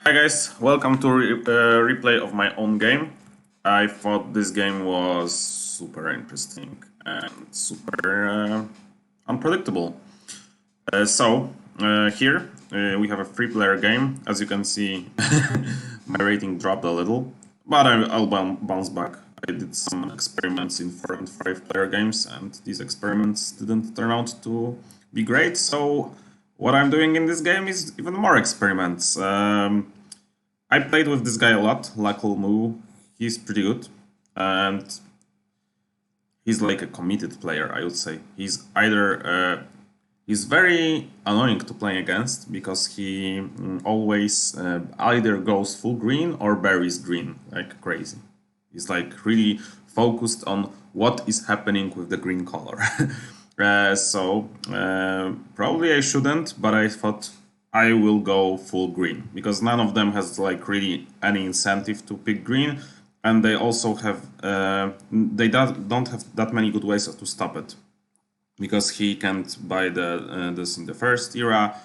Hi guys, welcome to replay of my own game. I thought this game was super interesting and super unpredictable. Here we have a 3-player game. As you can see, my rating dropped a little, but I'll bounce back. I did some experiments in 4 and 5-player games, and these experiments didn't turn out to be great. So what I'm doing in this game is even more experiments. I played with this guy a lot, Lakul Mu. He's pretty good, and he's like a committed player, I would say. He's very annoying to play against because he always either goes full green or buries green like crazy. He's like really focused on what is happening with the green color. Probably I shouldn't, but I thought I will go full green because none of them has like really any incentive to pick green, and they also have don't have that many good ways to stop it because he can't buy this in the first era.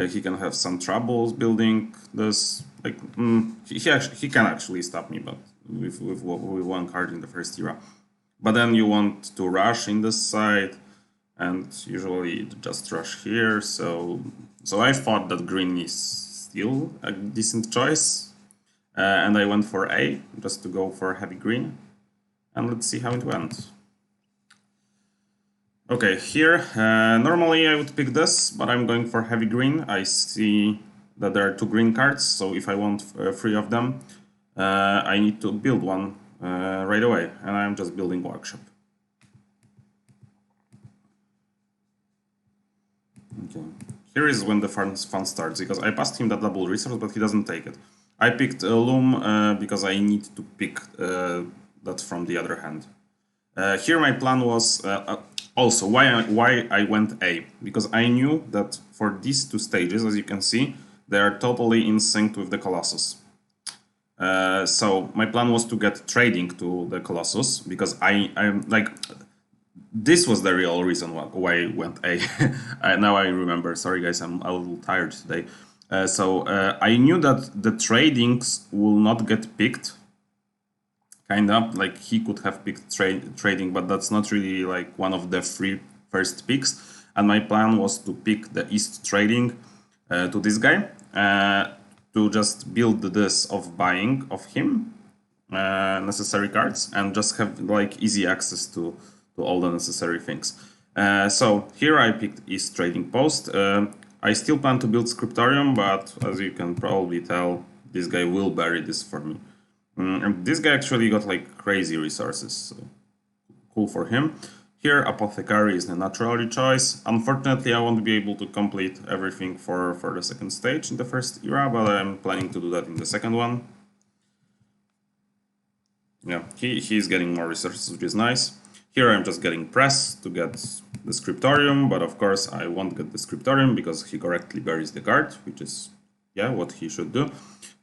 He can have some troubles building this. Like he can actually stop me, but with one card in the first era. But then you want to rush in this side, and usually just rush here. So I thought that green is still a decent choice, and I went for A just to go for heavy green, and let's see how it went. Okay, here normally I would pick this, but I'm going for heavy green. I see that there are 2 green cards, so if I want 3 of them, I need to build one right away, and I'm just building workshop. Okay, here is when the fun starts, because I passed him that double resource, but he doesn't take it. I picked a loom because I need to pick that from the other hand. Here my plan was also why I went A, because I knew that for these 2 stages, as you can see, they are totally in sync with the Colossus. So my plan was to get trading to the Colossus, because I'm like, this was the real reason why I went A. Now I remember. Sorry guys, I'm a little tired today. I knew that the tradings will not get picked. Kind of like he could have picked trading, but that's not really like one of the 3 first picks. And my plan was to pick the East trading to this guy to just build this of buying of him necessary cards and just have like easy access to all the necessary things. So here I picked East Trading Post. I still plan to build Scriptorium, but as you can probably tell, this guy will bury this for me. And this guy actually got like crazy resources, so cool for him. Here, Apothecary is the natural choice. Unfortunately, I won't be able to complete everything for the second stage in the first era, but I'm planning to do that in the second one. Yeah, he's getting more resources, which is nice. Here I'm just getting press to get the Scriptorium, but of course I won't get the Scriptorium because he correctly buries the card, which is, yeah, what he should do.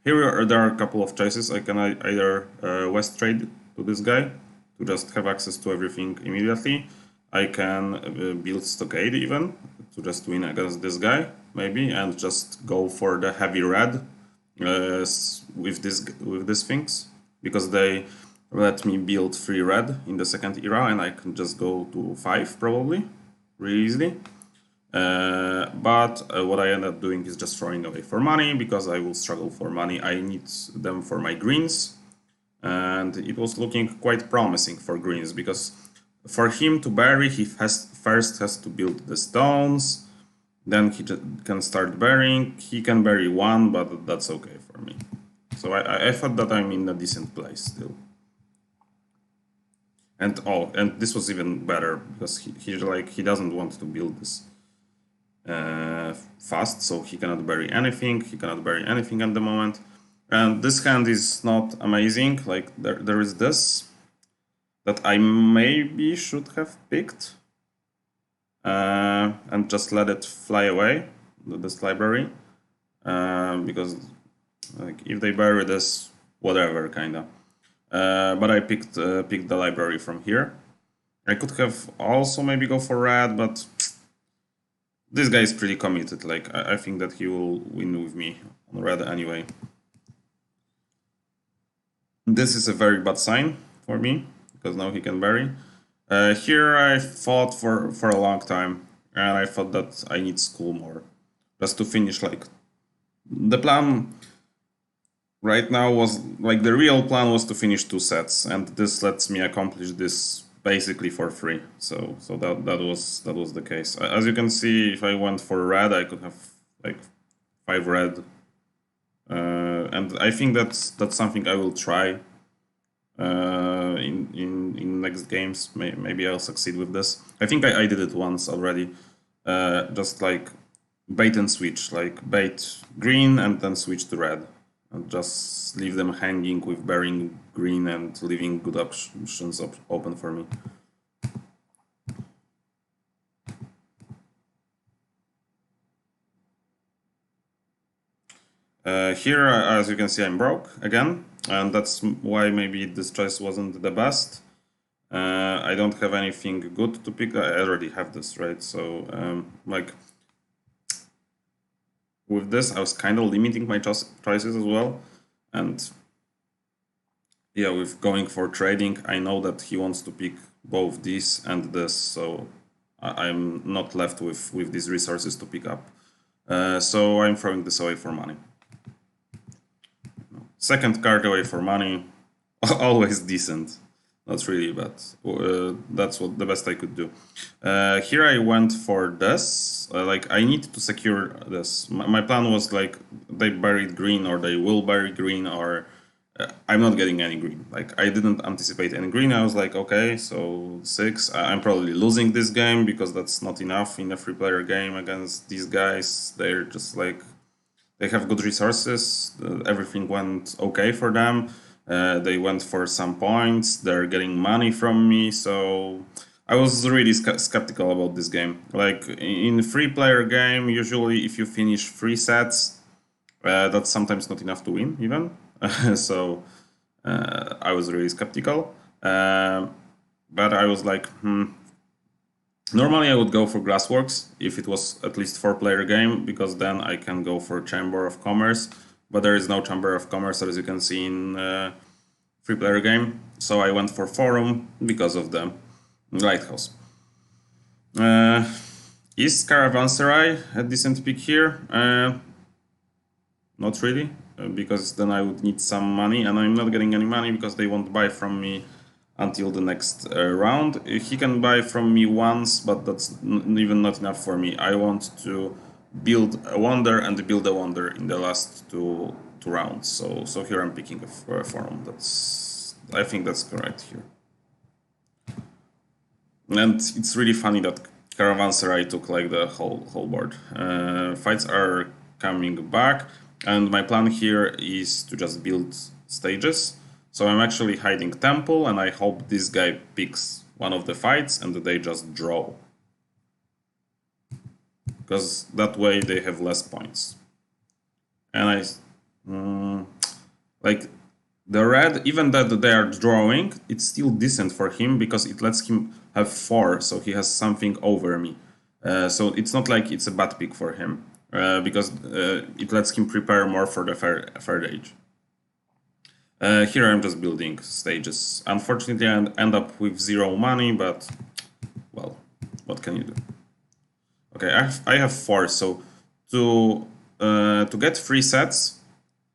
Here there are a couple of choices. I can either West trade to this guy to just have access to everything immediately. I can build Stockade even to just win against this guy, maybe, and just go for the heavy red with these things, because they let me build 3 red in the second era, and I can just go to 5 probably, really easily. But what I end up doing is just throwing away for money, because I will struggle for money. I need them for my greens, and it was looking quite promising for greens, because for him to bury, he first has to build the stones, then he can start burying. He can bury 1, but that's okay for me. So I thought that I'm in a decent place still. And this was even better, because he doesn't want to build this fast, so he cannot bury anything. He cannot bury anything at the moment. And this hand is not amazing. Like there is this that I maybe should have picked and just let it fly away, this library, because like if they bury this, whatever, kinda. But I picked the library from here. I could have also maybe go for red, but this guy is pretty committed. Like I think that he will win with me on red anyway. This is a very bad sign for me, because now he can bury. Here I fought for a long time, and I thought that I need school more. Just to finish, like, the plan right now was, like, the real plan was to finish 2 sets, and this lets me accomplish this basically for free. So that was the case. As you can see, if I went for red, I could have, like, 5 red. And I think that's something I will try in next games. Maybe I'll succeed with this. I think I did it once already. Just like bait and switch, like bait green and then switch to red, and just leave them hanging with burying green and leaving good options open for me. Here, as you can see, I'm broke again, and that's why maybe this choice wasn't the best. I don't have anything good to pick. I already have this, right? So, like, with this, I was kind of limiting my choices as well. And yeah, with going for trading, I know that he wants to pick both this and this, so I'm not left with these resources to pick up. So I'm throwing this away for money. Second card away for money, always decent. Not really, but that's what the best I could do. Here I went for this. Like, I need to secure this. My plan was, like, they buried green, or they will bury green, or I'm not getting any green. Like, I didn't anticipate any green. I was like, okay, so 6. I'm probably losing this game because that's not enough in a 3-player game against these guys. They're just like, they have good resources. Everything went okay for them. They went for some points. They're getting money from me. So I was really skeptical about this game. Like, in a 3-player game, usually if you finish 3 sets, that's sometimes not enough to win even. So I was really skeptical. But I was like, normally I would go for Glassworks if it was at least 4-player game, because then I can go for Chamber of Commerce. But there is no Chamber of Commerce, as you can see, in 3-player game. So I went for Forum because of the Lighthouse. Is Caravanserai a decent pick here? Not really, because then I would need some money, and I'm not getting any money because they won't buy from me until the next round. He can buy from me once, but that's even not enough for me. I want to build a wonder and build a wonder in the last two rounds. So here I'm picking a Forum. I think that's correct here. And it's really funny that Caravanserai took, like, the whole board. Fights are coming back, and my plan here is to just build stages. So I'm actually hiding Temple, and I hope this guy picks one of the fights and they just draw. Because that way they have less points. And like, the red, even that they are drawing, it's still decent for him because it lets him have 4, so he has something over me. So it's not like it's a bad pick for him, because it lets him prepare more for the third age. Here I'm just building stages. Unfortunately, I end up with 0 money, but, well, what can you do? Okay, I have 4, so to get 3 sets,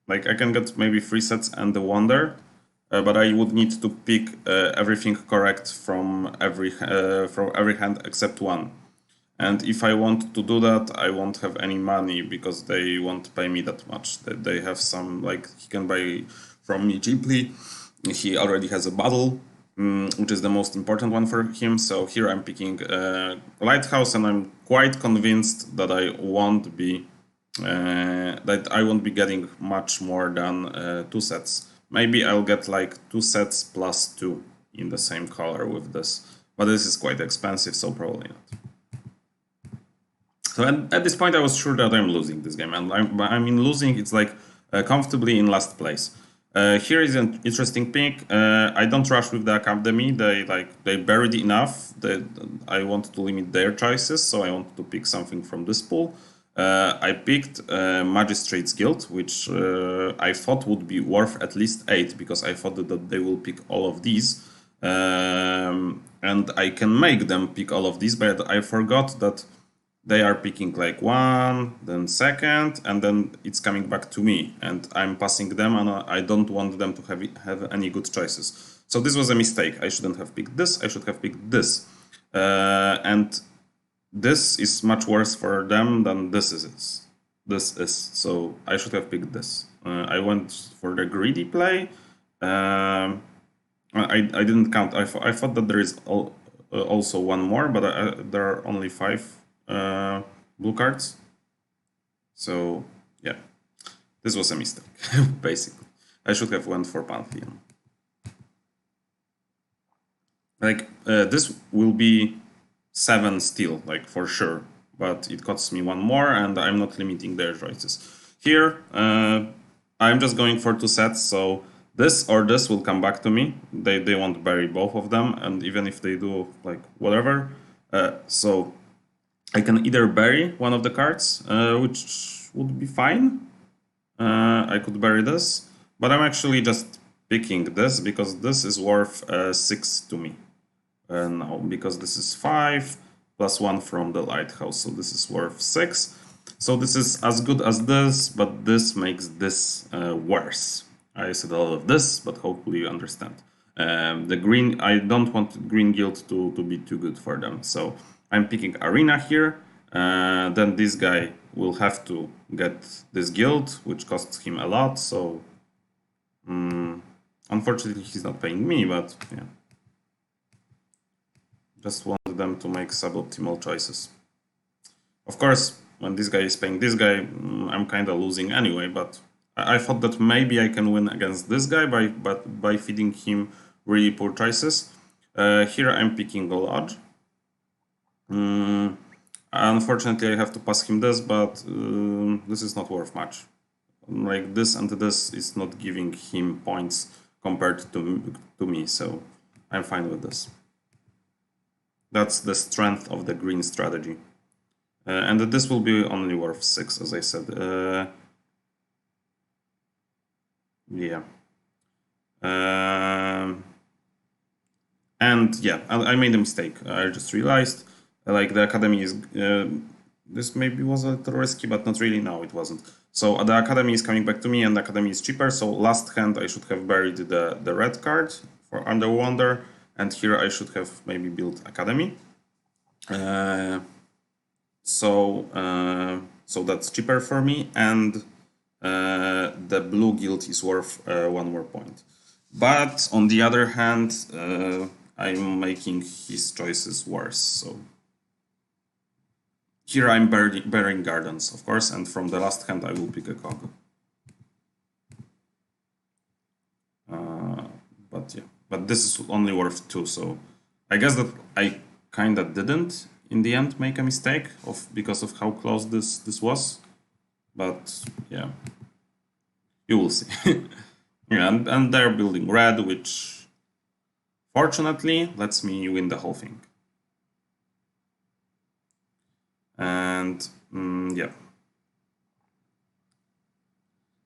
like, I can get maybe 3 sets and the wonder, but I would need to pick everything correct from every hand except one. And if I want to do that, I won't have any money because they won't pay me that much. They have some, like, he can buy from me cheaply. He already has a battle, which is the most important one for him. So here I'm picking Lighthouse, and I'm quite convinced that I won't be getting much more than 2 sets. Maybe I'll get, like, 2 sets plus 2 in the same color with this, but this is quite expensive, so probably not. So at this point, I was sure that I'm losing this game, and I mean losing, it's like comfortably in last place. Here is an interesting pick. I don't rush with the Academy. They buried enough that I want to limit their choices, so I want to pick something from this pool. I picked Magistrate's Guild, which I thought would be worth at least 8, because I thought that they will pick all of these. And I can make them pick all of these, but I forgot that they are picking like 1, then 2nd, and then it's coming back to me, and I'm passing them, and I don't want them to have any good choices. So this was a mistake. I shouldn't have picked this, I should have picked this. And this is much worse for them than this is. So I should have picked this. I went for the greedy play. I didn't count. I thought that there is also one more, but there are only 5 blue cards. So yeah, this was a mistake, basically. I should have went for Pantheon. Like, this will be 7 still, like, for sure. But it costs me 1 more, and I'm not limiting their choices. Here, I'm just going for 2 sets, so this or this will come back to me. They won't bury both of them, and even if they do, like, whatever. So I can either bury one of the cards, which would be fine. I could bury this, but I'm actually just picking this because this is worth 6 to me. Now, because this is 5 plus 1 from the lighthouse, so this is worth 6. So this is as good as this, but this makes this worse. I said a lot of this, but hopefully you understand. The green, I don't want Green Guild to be too good for them, so I'm picking Arena here. Then this guy will have to get this guild, which costs him a lot, so unfortunately he's not paying me, but yeah. Just want them to make suboptimal choices. Of course, when this guy is paying this guy, I'm kind of losing anyway, but I thought that maybe I can win against this guy by feeding him really poor choices. Here I'm picking a Lodge. Unfortunately, I have to pass him this, but this is not worth much. Like, this and this is not giving him points compared to me, so I'm fine with this. That's the strength of the green strategy. And this will be only worth 6, as I said. Yeah. And yeah, I made a mistake. I just realized, like, the Academy is... this maybe was a little risky, but not really. No, it wasn't. So the Academy is coming back to me, and the Academy is cheaper. So last hand, I should have buried the red card for Under Wonder. And here I should have maybe built Academy. So that's cheaper for me, and the blue guild is worth 1 more point. But on the other hand, I'm making his choices worse. So here I'm burying Gardens, of course, and from the last hand I will pick a cog. But yeah. But this is only worth 2, so I guess that I kinda didn't in the end make a mistake because of how close this was. But yeah, you will see. Yeah, and they're building red, which fortunately lets me win the whole thing. And yeah.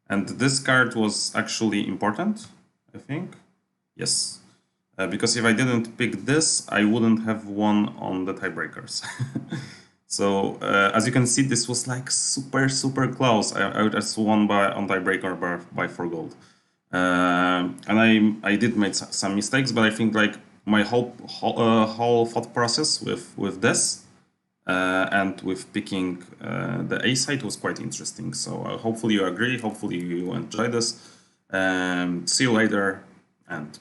And this card was actually important, I think. Yes, because if I didn't pick this, I wouldn't have won on the tiebreakers. So as you can see, this was like super close. I just won on tiebreaker by 4 gold. And I did make some mistakes, but I think like my whole thought process with this and with picking the A side was quite interesting. So hopefully you agree. Hopefully you enjoy this. See you later, and